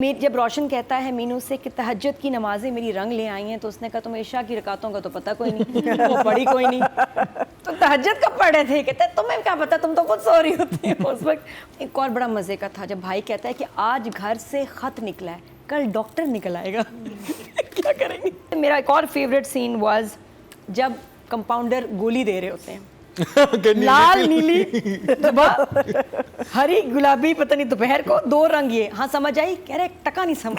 जब रोशन कहता है मीनू से कि तहज्जुद की नमाजें मेरी रंग ले आई हैं, तो उसने कहा तुम्हें इशा की रकातों का तो पता कोई नहीं, वो पढ़ी कोई नहीं, तो तहज्जुद कब पढ़े थे? कहते तुम्हें क्या पता, तुम तो खुद सो रही होती हो उस वक्त। एक और बड़ा मज़े का था जब भाई कहता है कि आज घर से ख़त निकला है, कल डॉक्टर निकल आएगा। क्या करेंगे? मेरा एक और फेवरेट सीन वाज जब कंपाउंडर गोली दे रहे होते हैं, लाल नीली हरी गुलाबी, पता नहीं दोपहर को दो रंग, ये हाँ समझ आई? कह रहे टका नहीं समझ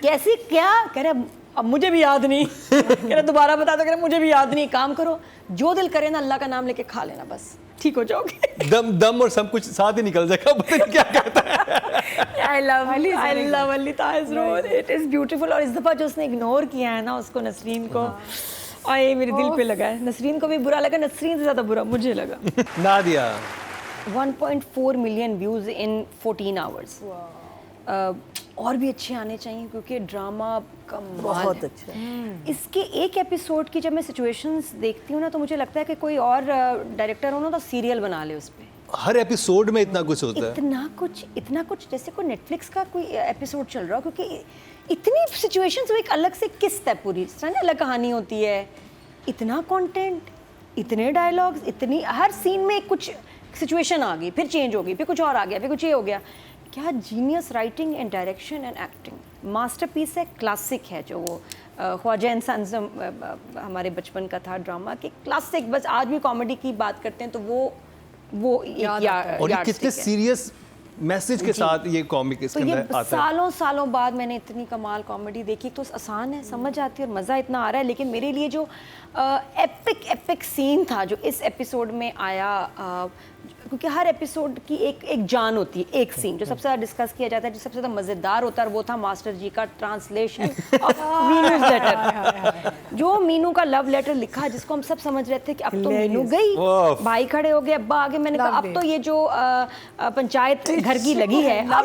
कैसी क्या? कह रहे अब मुझे भी याद नहीं। कह रहे दोबारा बता दो। कह रहे मुझे भी याद नहीं। काम करो, जो दिल करे ना अल्लाह का नाम लेके खा लेना, बस ठीक हो जाओगे। दम और सब कुछ साथ ही निकल जाएगा। पता नहीं क्या कहता है। I love Ali Tahir's role. It is beautiful। और इस दफ़ा जो उसने इग्नोर किया है ना उसको, नसरीन को, आए मेरे दिल पे लगा है। नसरीन को भी बुरा लगा, नसरीन से ज़्यादा बुरा मुझे लगा। Nadia 1.4 million views in 14 hours. और भी अच्छे आने चाहिए क्योंकि ड्रामा कमाल बहुत है। अच्छा है। इसके एक एपिसोड की जब मैं सिचुएशंस देखती हूँ ना, तो मुझे लगता है कि कोई और डायरेक्टर हो ना तो सीरियल बना ले उस पर। हर एपिसोड में इतना कुछ होता है, इतना कुछ जैसे कोई नेटफ्लिक्स का कोई एपिसोड चल रहा हो, क्योंकि इतनी सिचुएशंस, वो एक अलग से किस्त है पूरी, अलग कहानी होती है, इतना कंटेंट, इतने डायलॉग्स, इतनी हर सीन में कुछ सिचुएशन आ गई, फिर चेंज हो गई, फिर कुछ और आ गया, फिर कुछ ये हो गया। क्या genius writing and direction and acting, masterpiece है, क्लासिक है। जो वो ख्वाजा इंसान हमारे बचपन का था ड्रामा के क्लासिक, बस आज भी कॉमेडी की बात करते हैं तो वो और ये कितने सीरियस मैसेज के साथ ये कॉमिक इसके अंदर आता है। सालों बाद मैंने इतनी कमाल कॉमेडी देखी, तो आसान है, समझ आती है और मज़ा इतना आ रहा है। लेकिन मेरे लिए जो एपिक सीन था जो इस एपिसोड में आया, क्योंकि हर एपिसोड की एक जान होती है, एक सीन जो सबसे ज़्यादा डिस्कस किया जाता है, जो सबसे ज़्यादा मज़ेदार होता है, वो था मास्टर जी का ट्रांसलेशन ऑफ मीनूज लेटर। जो मीनू का लव लेटर लिखा, जिसको हम सब समझ रहे थे कि अब तो मीनू गई, भाई खड़े हो गए, अब्बा आगे, मैंने कहा अब तो ये जो पंचायत घर की लगी है, अब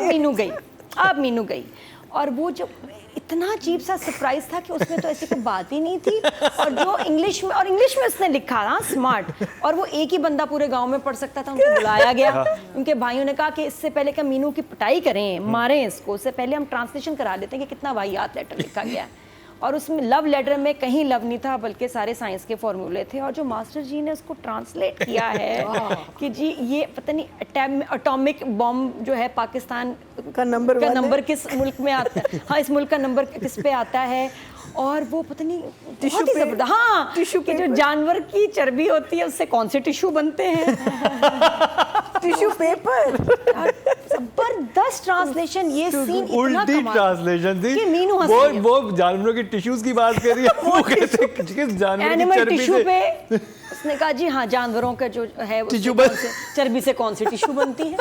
मीनू गई। और वो जब इतना अजीब सा सरप्राइज था कि उसमें तो ऐसी कोई बात ही नहीं थी, और जो इंग्लिश में उसने लिखा था, स्मार्ट, और वो एक ही बंदा पूरे गांव में पढ़ सकता था। उनको बुलाया गया, उनके भाइयों ने कहा कि इससे पहले कि मीनू की पिटाई करें, मारें इसको, उससे पहले हम ट्रांसलेशन करा देते हैं कि कितना वाहियात लेटर लिखा गया है। और उसमें लव लेटर में कहीं लव नहीं था, बल्कि सारे साइंस के फॉर्मूले थे। और जो मास्टर जी ने उसको ट्रांसलेट किया है कि जी ये पता नहीं एटॉमिक बॉम्ब जो है पाकिस्तान का नंबर किस मुल्क में आता है, हाँ इस मुल्क का नंबर किस पे आता है, और वो पता नहीं टिश्यू पे, हाँ टिश्यू के जो जानवर की चर्बी होती है उससे कौन से टिश्यू बनते हैं। Tissue paper. जबरदस्त ट्रांसलेशन। ये सीन इतना उल्टी ट्रांसलेशन थी। मीनू वो जानवरों की टिश्यूज की बात कर रही है, वो कहते किस जानवर की चर्बी टिश्यू पे। उसने कहा जी हाँ, जानवरों का जो है चर्बी से कौन सी टिश्यू बनती है।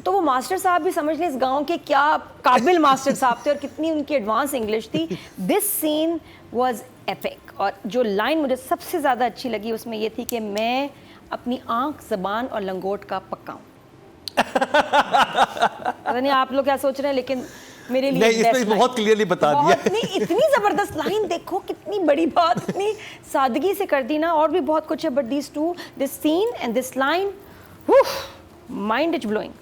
तो वो मास्टर साहब भी समझ लें इस गांव के क्या काबिल मास्टर साहब थे और कितनी उनकी एडवांस इंग्लिश थी। This scene was epic. और जो लाइन मुझे सबसे ज़्यादा अच्छी लगी उसमें ये थी कि मैं अपनी आंख, ज़बान और लंगोट का पक्का हूँ। पता नहीं आप लोग क्या सोच रहे हैं, लेकिन मेरे लिए नहीं, इसमें बहुत क्लियरली बता दिया। इतनी ज़बरदस्त लाइन, देखो कितनी बड़ी बात, इतनी सादगी से कर दी ना। और भी बहुत कुछ है, but this scene and this line, mind is blowing,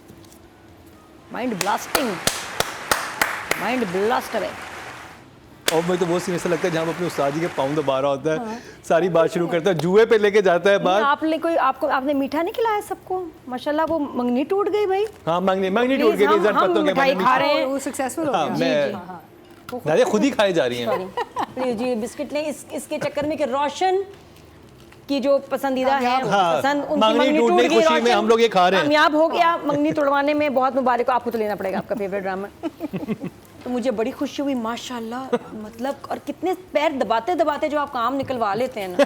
mind blasting, mind blast away. और मुझे तो वो सीन ऐसा लगता है जहाँ अपने उस्ताद जी के पाँव दबा रहा होता है, सारी बात शुरू करता है, जुए पे लेके जाता है बात। आपने मीठा नहीं खिलाया सबको? माशाल्लाह वो मंगनी टूट गई भाई। हाँ मंगनी टूट गई। हम मिठाई खा रहे हैं, वो सक्सेसफुल हो गया। मैं खुद ही खाए जा रही हैं जी बिस्किट लें इसके चक्कर में कि रोशन की जो पसंदीदा है, पसंद उनकी मंगनी टूट गई, खुशी में हम लोग ये खा रहे हैं, कामयाब हो गया मंगनी तोड़वाने में। बहुत मुबारक हो आपको, तो लेना पड़ेगा आपका फेवरेट ड्रामा। तो मुझे बड़ी खुशी हुई माशाल्लाह, मतलब। और कितने पैर दबाते दबाते जो आप काम निकलवा लेते हैं ना,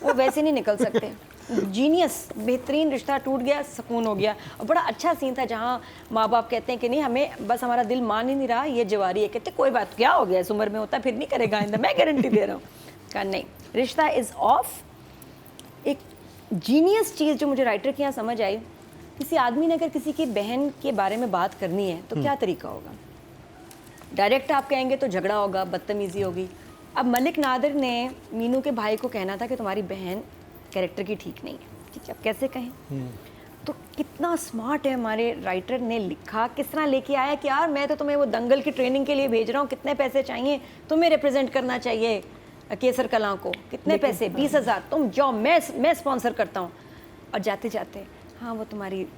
वो वैसे नहीं निकल सकते। जीनियस, बेहतरीन रिश्ता टूट गया, सुकून हो गया। और बड़ा अच्छा सीन था जहाँ माँ बाप कहते हैं कि नहीं हमें बस हमारा दिल मान ही नहीं रहा, ये जवारी है। कहते कोई बात, क्या हो गया, इस उम्र में होता है, फिर नहीं करेगा आइंदा, मैं गारंटी दे रहा हूँ। कहा नहीं, रिश्ता इज़ ऑफ। एक जीनियस चीज़ जो मुझे राइटर के यहाँ समझ आई, किसी आदमी ने अगर किसी की बहन के बारे में बात करनी है तो क्या तरीका होगा? डायरेक्ट आप कहेंगे तो झगड़ा होगा, बदतमीज़ी होगी। अब मलिक नादिर ने मीनू के भाई को कहना था कि तुम्हारी बहन कैरेक्टर की ठीक नहीं है, ठीक है, अब कैसे कहें? तो कितना स्मार्ट है हमारे राइटर ने लिखा, किस तरह लेके आया कि यार मैं तो तुम्हें वो दंगल की ट्रेनिंग के लिए भेज रहा हूँ, कितने पैसे चाहिए, तुम्हें रिप्रेजेंट करना चाहिए केसर कलां को, कितने पैसे, 20,000, तुम जाओ, मैं स्पॉन्सर करता हूँ। और जाते जाते हाँ वो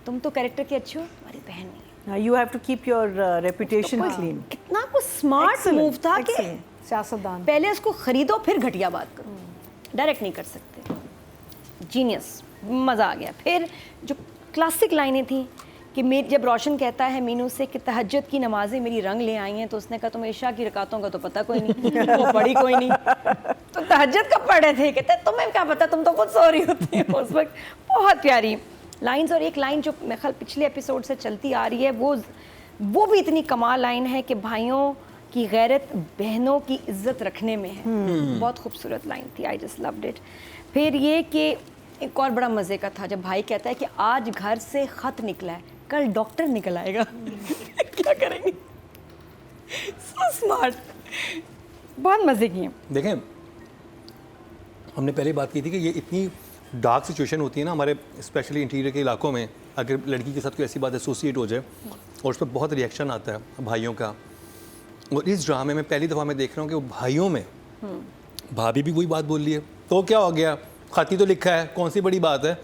तुम तो कैरेक्टर की अच्छी हो, तुम्हारी बहन नहीं है। You have to keep your reputation clean. कितना कुछ स्मार्ट मूव था कि सियासतदान पहले उसको खरीदो फिर घटिया बात करो, डायरेक्ट नहीं कर सकते। जीनियस, मज़ा आ गया। फिर जो क्लासिक लाइनें थी कि जब रोशन कहता है मीनू से कि तहज्जुद की नमाज़ें मेरी रंग ले आई हैं, तो उसने कहा तुम्हें इशा की रकातों का तो पता कोई नहीं, वो पढ़ी कोई नहीं, तो तहज्जुद कब पढ़े थे? कहते तुम्हें क्या पता, तुम तो खुद सो रही होती है उस वक्त। बहुत प्यारी लाइन्स। और एक लाइन जो मेरे ख्याल पिछले एपिसोड से चलती आ रही है, वो भी इतनी कमाल लाइन है कि भाइयों की गैरत बहनों की इज्जत रखने में है। बहुत खूबसूरत लाइन थी, आई जस्ट लव्ड इट। फिर ये कि एक और बड़ा मज़े का था जब भाई कहता है कि आज घर से ख़त निकला है, कल डॉक्टर निकल आएगा। क्या करेंगे? सो स्मार्ट, बहुत मज़े किए। देखें, हमने पहले बात की थी कि ये इतनी डार्क सिचुएशन होती है ना हमारे स्पेशली इंटीरियर के इलाकों में, अगर लड़की के साथ कोई ऐसी बात एसोसिएट हो जाए और उस पर बहुत रिएक्शन आता है भाइयों का। और इस ड्रामे में पहली दफ़ा मैं देख रहा हूँ कि वो भाइयों में भाभी भी वही बात बोल रही है, तो क्या हो गया, खाती तो लिखा है, कौन सी बड़ी बात है।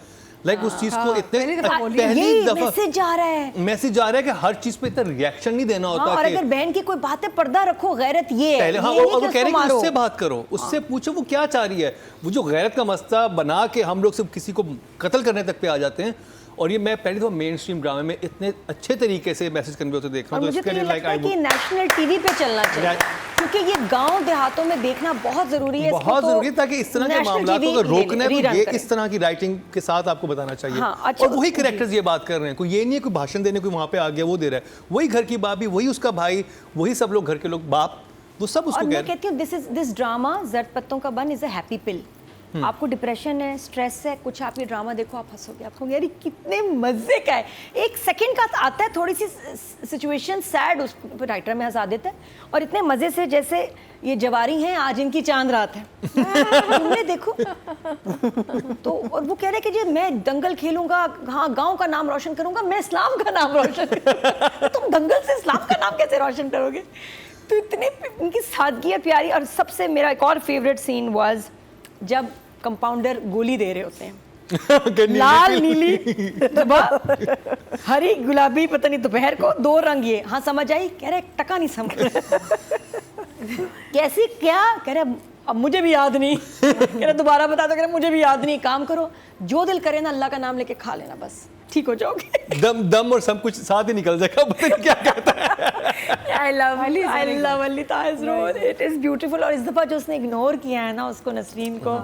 लाइक उस चीज़ को इतने पहली दफ़ा मैसेज जा रहा है कि हर चीज़ पे इतना रिएक्शन नहीं देना होता। और अगर बहन की कोई बात है, पर्दा रखो, गैरत ये है। पहले हाँ, ये वो कह रहे हैं कि उससे बात करो, उससे पूछो वो क्या चाह रही है। वो जो गैरत का मसला बना के हम लोग सिर्फ किसी को कत्ल करने तक पे आ जाते हैं। और ये मैं पहली दफ़ा मेन स्ट्रीम ड्रामे में इतने अच्छे तरीके से मैसेज कन्वे होते देख रहा हूँ। मुझे तो ये लगता है कि नेशनल टीवी पे चलना चाहिए, क्योंकि ये गांव देहातों में देखना बहुत ज़रूरी है। बहुत ज़रूरी है ताकि इस तरह के मामलों को अगर रोकना है तो ये इस तरह की राइटिंग के साथ आपको बताना चाहिए। हाँ, अच्छा, और वही कैरेक्टर्स ये बात कर रहे हैं, कोई ये नहीं है कोई भाषण देने कोई वहाँ पे आ गया वो दे रहा है, वही घर की भाभी, वही उसका भाई, वही सब लोग घर के लोग, बाप, वो सब उसको कह रहे हैं। मैं कहती हूँ दिस ड्रामा जर्द पत्तों का बन इज़ अ हैप्पी पिल। आपको डिप्रेशन है, स्ट्रेस है, कुछ आप ये ड्रामा देखो, आप हंसोगे, आपको यार कितने मज़े का है। एक सेकंड का आता है, थोड़ी सी सिचुएशन सैड, उस राइटर में हंसा देता है, और इतने मज़े से जैसे ये जवारी हैं, आज इनकी चांद रात है। तुमने देखो तो, और वो कह रहे कि जी मैं दंगल खेलूंगा, हाँ गांव का नाम रोशन करूंगा, मैं इस्लाम का नाम रोशन करूंगा। तुम दंगल से इस्लाम का नाम कैसे रोशन करोगे? तो इतने उनकी सादगी है प्यारी। और सबसे मेरा एक और फेवरेट सीन वाज जब कंपाउंडर गोली दे रहे होते हैं, लाल नीली हरी गुलाबी, पता नहीं दोपहर को 2 रंग, ये हाँ समझ आई? कह रहे टका नहीं समझ। कैसे क्या? कह रहे अब मुझे भी याद नहीं। कह रहे दोबारा बता दो। कह रहे मुझे भी याद नहीं। काम करो, जो दिल करे ना अल्लाह का नाम लेके खा लेना, बस ठीक हो जाओगे। दम और सब कुछ साथ ही निकल जाएगा। पता नहीं क्या कहता है। I love Ali Taj role, it is beautiful। और इस दफ़ा जो उसने इग्नोर किया है ना उसको, नसरीन को,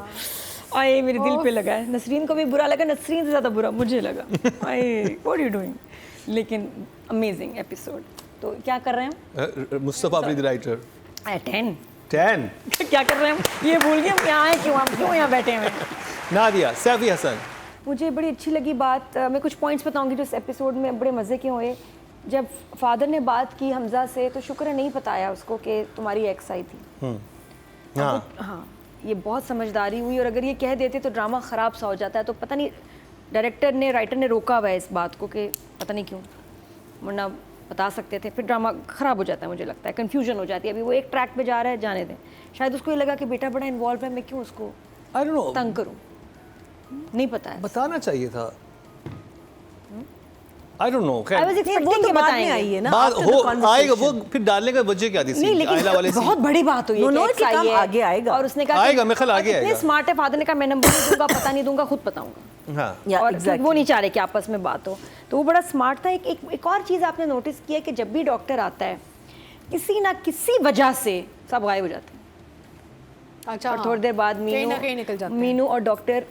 आए मेरे दिल पे लगा है। नसरीन को भी बुरा लगा, नसरीन से ज़्यादा बुरा मुझे लगा। आए व्हाट आर यू डूइंग? लेकिन अमेजिंग एपिसोड। तो क्या कर रहे हैं मुस्तफा फरीद राइटर? 10 क्या कर रहे हैं? ये भूल गए हम यहाँ आए क्यों, हम क्यों यहाँ बैठे हुए हैं। नादिया, सैफी हसन, मुझे बड़ी अच्छी लगी बात। मैं कुछ पॉइंट्स बताऊंगी जो इस एपिसोड में बड़े मज़े के हुए। जब फादर ने बात की हमजा से, तो शुक्र है नहीं बताया उसको कि तुम्हारी एक्स आई थी। हाँ, ये बहुत समझदारी हुई। और अगर ये कह देते तो ड्रामा ख़राब सा हो जाता है। तो पता नहीं राइटर ने रोका हुआ है इस बात को कि पता नहीं क्यों, वरना बता सकते थे, फिर ड्रामा ख़राब हो जाता है। मुझे लगता है कन्फ्यूजन हो जाती है। अभी वो एक ट्रैक पे जा रहा है, जाने दें। शायद उसको ये लगा कि बेटा बड़ा इन्वॉल्व है, मैं क्यों उसको तंग करूँ, नहीं पता है। बताना चाहिए था। I don't know, I was expecting कि बताएंगे। आई है ना, बात हो आएगा वो, फिर डालने का वजह क्या थी? नहीं, लेकिन बहुत बड़ी बात हुई है कि आई है, आगे आएगा। और उसने कहा आएगा, मैं ख्याल आगे इतने आएगा। स्मार्ट है फादर ने कहा मैं नंबर नहीं दूंगा, पता नहीं दूंगा, खुद बताऊंगा। हाँ, और वो नहीं चाह रहे कि आपस में बात हो, तो वो बड़ा स्मार्ट था। एक और चीज़ आपने नोटिस किया कि जब भी डॉक्टर आता है, किसी ना किसी वजह से सब गायब हो जाते हैं। अच्छा, और थोड़ी देर बाद मीनू और डॉक्टर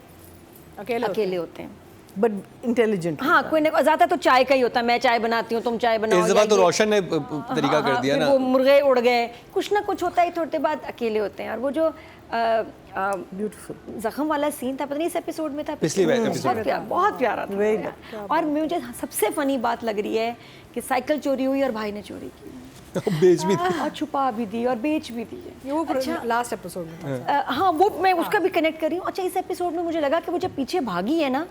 अकेले होते हैं, बट इंटेलिजेंट। हाँ, कोई ना, ज़्यादा तो चाय का ही होता है, मैं चाय बनाती हूँ, तुम चाय बनाओ। इस दफा तो रोशन ने तरीका कर दिया ना, वो मुर्गे उड़ गए, कुछ ना कुछ होता है, थोड़ी देर बाद अकेले होते हैं। और वो जो ब्यूटीफुल जख्म वाला सीन था, पता नहीं इस एपिसोड में था, पिछली एपिसोड में, बहुत प्यारा था। और मुझे सबसे फनी बात लग रही है कि साइकिल चोरी हुई और भाई ने चोरी की, बेच भी दी और छुपा भी दी और बेच भी दी है। वो लास्ट एपिसोड में हाँ, वो मैं उसका भी कनेक्ट कर रही हूँ। अच्छा, इस एपिसोड में मुझे लगा कि वो जब पीछे भागी है ना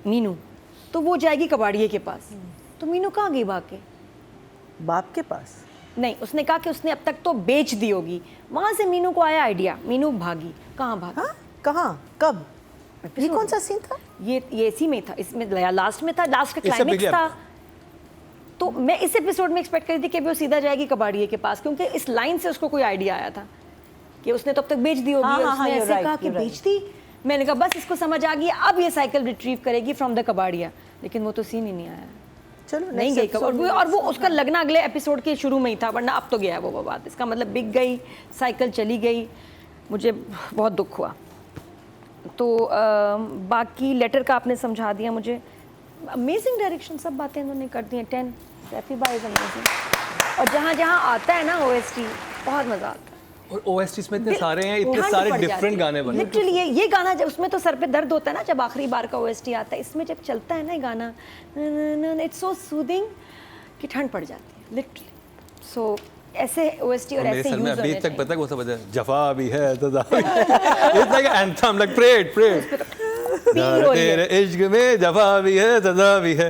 मीनू, तो वो जाएगी कबाड़िए के पास। तो मीनू कहाँ गई भाग के? बाप के पास। नहीं, उसने कहा कि उसने अब तक तो बेच दी होगी। वहाँ से मीनू को आया आइडिया, मीनू भागी। कहाँ भागी? हाँ, कहाँ, कब? ये कौन सा सीन था? ये इसी में था, इसमें लास्ट में था, लास्ट का इससे क्लाइमेक्स पहले था। तो मैं इस एपिसोड में एक्सपेक्ट कर रही थी कि वो सीधा जाएगी कबाड़िए के पास, क्योंकि इस लाइन से उसको कोई आइडिया आया था कि उसने तो अब तक बेच दी होगी। हाँ, और हाँ, उसने हाँ, ऐसे you're right, कहा कि you're right. बेच दी। मैंने कहा बस इसको समझ आ गई, अब ये साइकिल रिट्रीव करेगी फ्रॉम द कबाड़िया, लेकिन वो तो सीन ही नहीं आया। चलो नहीं next गई episode और वो उसका लगना अगले एपिसोड के शुरू में ही था, वरना अब तो गया है वो बात। इसका मतलब बिक गई, साइकिल चली गई। मुझे बहुत दुख हुआ। तो बाकी लेटर का आपने समझा दिया मुझे। अमेजिंग डायरेक्शन, सब बातें इन्होंने कर दी हैं। 10 सैफी बाई इज अमेजिंग। और जहाँ जहाँ आता है ना OST, बहुत मज़ा आता है। और OSTs में इतने सारे हैं, इतने सारे डिफरेंट गाने बने। लिटरली ये गाना, जब उसमें तो सर पे दर्द होता है ना जब आखिरी बार का OST आता है, इसमें जब चलता है ना ये गाना, इट्स सो सूदिंग कि ठंड पड़ जाती है लिटरली। सो ऐसे OST और मेरे ऐसे सर में यूज अभी होने तक पता चाहिए। है कौन सा बजा है? जफा भी है तदा भी है। It's like an anthem, like pray it, pray it. पीर हो रही है। तेरे इश्क में जफा भी है तदा भी है।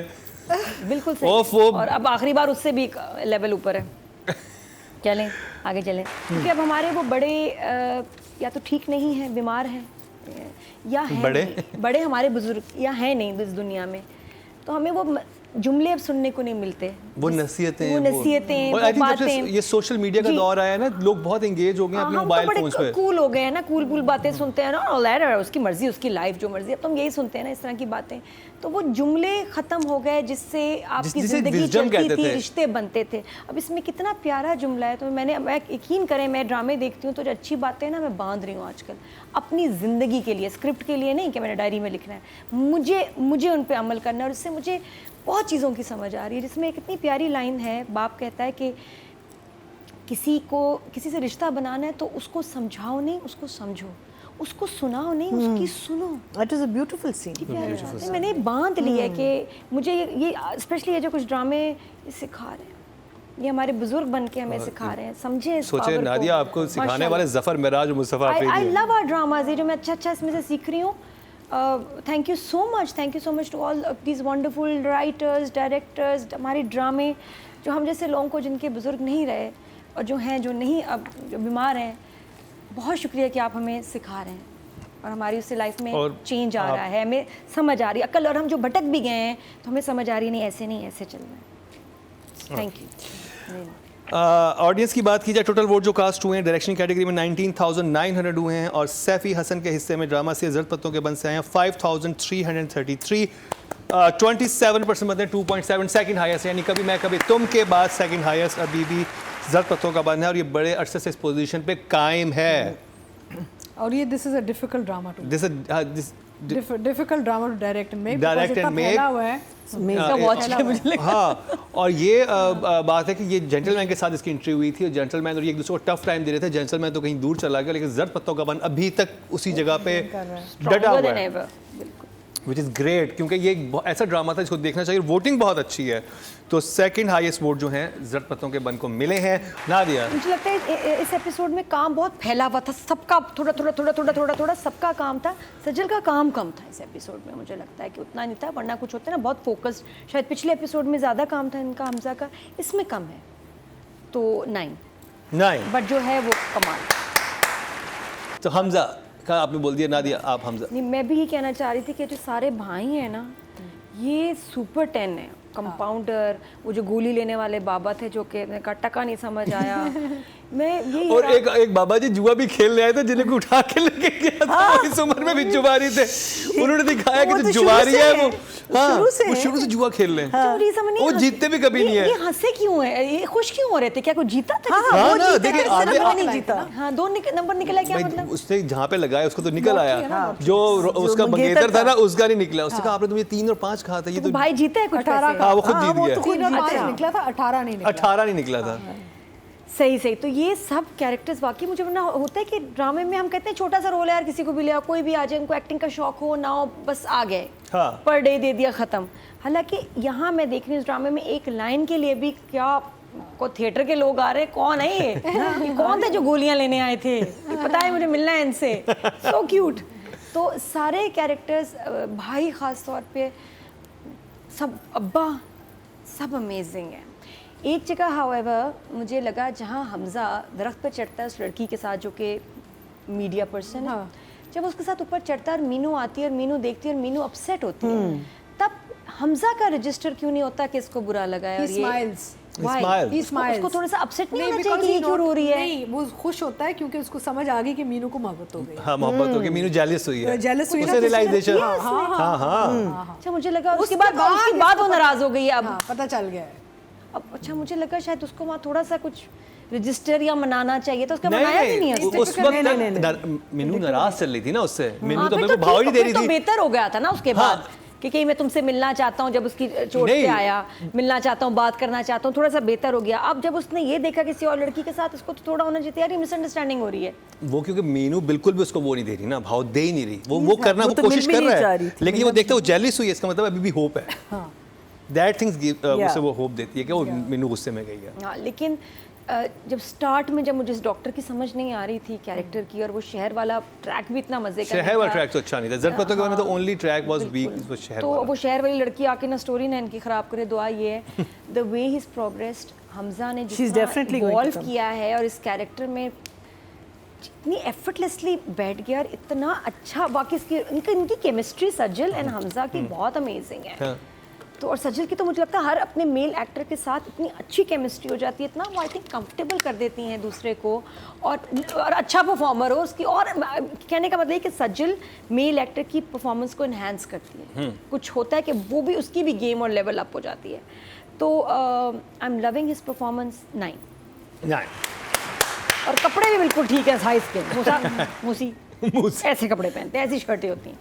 बिल्कुल सही। ओफ, वो- और अब आखिरी बार उससे भी लेवल ऊपर है। चलें आगे चलें, क्योंकि अब हमारे वो बड़े या तो ठीक नहीं हैं, बीमार हैं, या हैं बड़े? नहीं। बड़े हमारे बुजुर्ग या हैं नहीं इस दुनिया में, तो हमें वो जुमले अब सुनने को नहीं मिलते। वो नसीहतें, वो नसीहतें, और वो I think जब से बातें। ये सोशल मीडिया का जी। दौर आया है ना, लोग बहुत एंगेज हो गए हैं अपने हम मोबाइल तो फोन्स बड़े पे। कूल हो गए हैं ना, कूल बातें सुनते हैं ना, और उसकी मर्जी, उसकी लाइफ, जो मर्जी। अब तो हम यही सुनते हैं ना, इस तरह की बातें। तो वो जुमले खत्म हो गए जिससे आपकी जिसे जिंदगी wisdom चलती कहते थी, थे। रिश्ते बनते थे। अब इसमें कितना प्यारा जुमला है। तो मैं यकीन करें, मैं ड्रामे देखती हूँ तो जो अच्छी बातें ना मैं बांध रही हूँ आजकल अपनी ज़िंदगी के लिए, स्क्रिप्ट के लिए नहीं कि मैंने डायरी में लिखना है। मुझे उन पर अमल करना है, और इससे मुझे बहुत चीज़ों की समझ आ रही है। जिसमें एक इतनी प्यारी लाइन है, बाप कहता है कि किसी से रिश्ता बनाना है तो उसको समझाओ नहीं, उसको समझो, उसको सुनाओ नहीं, उसकी सुनो। That is a beautiful scene. प्यारी बात है। मैंने बांध लिया है कि मुझे ये स्पेशली ये जो कुछ ड्रामे ये सिखा रहे हैं, ये हमारे बुजुर्ग बन के हमें सिखा रहे हैं। समझे इस सोचे power को। नादिया, आपको सिखाने वाले जफर मिराज और मुस्तफा आई अफरीदी हैं। लव आवर ड्रामाज, ये जो मैं अच्छा इसमें से सीख रही हूँ। Thank you so much to all these wonderful writers, directors. हमारे ड्रामे जो हम जैसे लोगों को, जिनके बुजुर्ग नहीं रहे और जो हैं, जो नहीं, अब जो बीमार हैं, बहुत शुक्रिया कि आप हमें सिखा रहे हैं और हमारी उससे लाइफ में और चेंज आ रहा है, हमें समझ आ रही है अकल। और हम जो भटक भी गए हैं तो हमें समझ आ रही है, नहीं ऐसे नहीं, ऐसे चलना है। Thank you. ऑडियंस की बात की जाए, टोटल वोट जो कास्ट हुए हैं डायरेक्शन कैटेगरी में 19,900 हुए हैं, और सैफी हसन के हिस्से में ड्रामा से जर्द पत्तों के बन से आए हैं 5,333। 27% मतलब 2.7 सेकंड हाईएस्ट, यानी कभी मैं कभी तुम के बाद सेकंड हाईएस्ट अभी भी जर्द पत्तों का बन है, और ये बड़े अरसे से इस पोजीशन पे कायम है। और ये this is a difficult drama to this difficult drama to direct and make. Direct because and इतना make. फैला हुआ है। का वॉच किया मुझे लगा। हाँ, और ये बात है कि ये जेंटलमैन के साथ इसकी एंट्री हुई थी, और जेंटलमैन और ये एक दूसरे को टफ टाइम दे रहे थे। जेंटलमैन तो कहीं दूर चला गया, लेकिन जर्द पत्तों का बन अभी तक उसी जगह पे डटा हुआ Stronger than है, ever, बिल्कुल। विच इज़ ग्रेट, क्योंकि ये एक ऐसा ड्रामा था जिसको देखना चाहिए। वोटिंग बहुत अच्छी है, तो सेकंड हाईएस्ट वोट जो हैं जर्द पत्तों के बन को मिले हैं। नादिया, मुझे लगता है इस एपिसोड में काम बहुत फैला हुआ था, सबका थोड़ा सबका काम था। सजल का काम कम था इस एपिसोड में, मुझे लगता है कि उतना नहीं था, वरना कुछ होता है ना बहुत फोकस्ड। शायद पिछले एपिसोड में ज़्यादा काम था इनका, हमजा का, इसमें कम है। तो 9, नहीं बट जो है वो कमाल। तो हमजा का आपने बोल दिया, नादिया आप हमजा। नहीं, मैं भी ये कहना चाह रही थी कि जो सारे भाई हैं ना, ये सुपर 10 है। कंपाउंडर, वो जो गोली लेने वाले बाबा थे, जो कि का टका नहीं समझ आया। मैं ये और एक बाबा जी जुआ भी खेलने आए थे, जिन्हें को उठा के लेके गया था। इस उम्र में भी जुआरी थे, उन्होंने दिखाया कि वो जो तो जुआरी शुरू से है वो, है। हाँ, शुरू से वो है। शुरू से जुआ खेल रहे हैं। चोरी समझ नहीं वो हंस- जीतते भी कभी नहीं है। ये हंसे क्यों है, ये खुश क्यों हो रहे थे? क्या कोई जीता था? हाँ, किसी- हाँ वो ना, जीते देखिए, थे, आधे- सिर्फ वो नहीं जीता। हाँ, 2 नंबर निकला, क्या भाई, मतलब? उसने जहाँ पे लगाया उसको तो निकल आया, लॉटरी, जो उसका मंगेतर मंगेतर था था। ना, उसका नहीं निकला। उसने कहा आपने तो ये 3 और 5 कहा था, ये तो तो भाई जीता है कुछ 18 पैसे? का। हाँ, वो खुद हाँ, जीत वो गया। तो 3 और 5 अच्छा। निकला था, 18 नहीं निकला। 18 नहीं निकला था। सही। तो ये सब कैरेक्टर्स वाकई मुझे ना होता है कि ड्रामे में हम कहते हैं छोटा सा रोल है यार, किसी को भी ले आओ, कोई भी आ जाए, उनको एक्टिंग का शौक हो ना हो, बस आ गए, हाँ। पर डे दे दिया, ख़त्म। हालांकि यहाँ मैं देख रही हूँ इस ड्रामे में एक लाइन के लिए भी क्या को थिएटर के लोग आ रहे हैं, कौन है ये कौन थे जो गोलियां लेने आए थे, ये पता है मुझे, मिलना है इनसे, सो क्यूट। तो सारे कैरेक्टर्स, भाई ख़ास तौर पे सब अब्बा सब अमेजिंग है। एक जगह हाउएवर मुझे लगा जहाँ हमज़ा दरख्त पर चढ़ता है उस लड़की के साथ जो कि मीडिया पर्सन है, हाँ। जब उसके साथ ऊपर चढ़ता है और मीनू आती है और मीनू देखती है और मीनू अपसेट होती है, तब हमज़ा का रजिस्टर क्यों नहीं होता कि इसको बुरा लगा है? He और ये smiles. Why? smiles. He उसको smiles. थोड़ा सा अपसेट नहीं होना because चाहिए कि he ये क्यों not- रो रही है? नहीं, वो खुश होता है क्योंकि उसको समझ आ गई कि मीनू को मोहब्बत हो गई। हाँ, मोहब्बत हो गई, मीनू जेलस हुई है, Jealous हुई ना, उसे किसी ने रियलाइजेशन, किया उसने। हाँ, अच्छा मुझे लगा उसके उसके बाद वो नाराज हो गई है अब। हाँ, पता चल गया है। अब अच्छा मुझे लगा शायद उसको वहाँ थोड़ा सा कुछ रजिस्टर या मनाना चाहिए तो उसका मनाया भी नहीं है उसने। उस वक्त मीनू नाराज चल रही थी ना उससे, मीनू हाँ, तो फिर मेरे को भाव ही नहीं दे फिर रही तो थी। बेहतर हो गया था ना उसके हाँ। बाद कि मैं तुमसे मिलना चाहता हूँ, जब उसकी चोट नहीं। पे आया मिलना चाहता हूँ, बात करना चाहता हूँ, थोड़ा सा बेहतर हो गया। अब जब उसने ये देखा किसी और लड़की के साथ, उसको तो थोड़ा होना चाहिए यार, ये मिसअंडरस्टैंडिंग हो रही है। वो क्योंकि मीनू बिल्कुल भी उसको वो नहीं दे रही ना, भाव दे ही नहीं रही, वो करना वो तो कोशिश मिल भी कर नहीं रहा चाह है, रही थी, लेकिन वो देखता है वो जेलस हुई है, इसका मतलब अभी भी होप है। दैट थिंग्स उसे वो होप देती है कि वो मीनू गुस्से में गई है। हाँ, लेकिन जब स्टार्ट में जब मुझे इस डॉक्टर की समझ नहीं आ रही थी कैरेक्टर की, और वो शहर वाला ट्रैक भी इतना मजे का शहर वाला ट्रैक तो अच्छा नहीं था, जरूरत पता है, तो ओनली ट्रैक वाज वीक वो शहर तो वाला। वो शहर वाली लड़की आके ना स्टोरी ना इनकी खराब करे। दुआ ये है the way he is progressed, Hamza ने She's जितना definitely going to evolve come. किया है और इस कैरेक्टर में इतनी एफर्टलेसली बैठ गया और इतना अच्छा, बाकी इसकी इनकी केमिस्ट्री सजल एंड हमजा की बहुत अमेजिंग है। हाँ। तो और सजल की तो मुझे लगता है हर अपने मेल एक्टर के साथ इतनी अच्छी केमिस्ट्री हो जाती है, इतना वो आई थिंक कंफर्टेबल कर देती हैं दूसरे को, और अच्छा परफॉर्मर हो उसकी। और कहने का मतलब है कि सजल मेल एक्टर की परफॉर्मेंस को इन्हांस करती है। कुछ होता है कि वो भी उसकी भी गेम और लेवल अप हो जाती है। तो I am loving his performance 9। और कपड़े भी बिल्कुल ठीक है साइज के, मूसी ऐसे कपड़े पहनते हैं, ऐसी शर्टें होती हैं।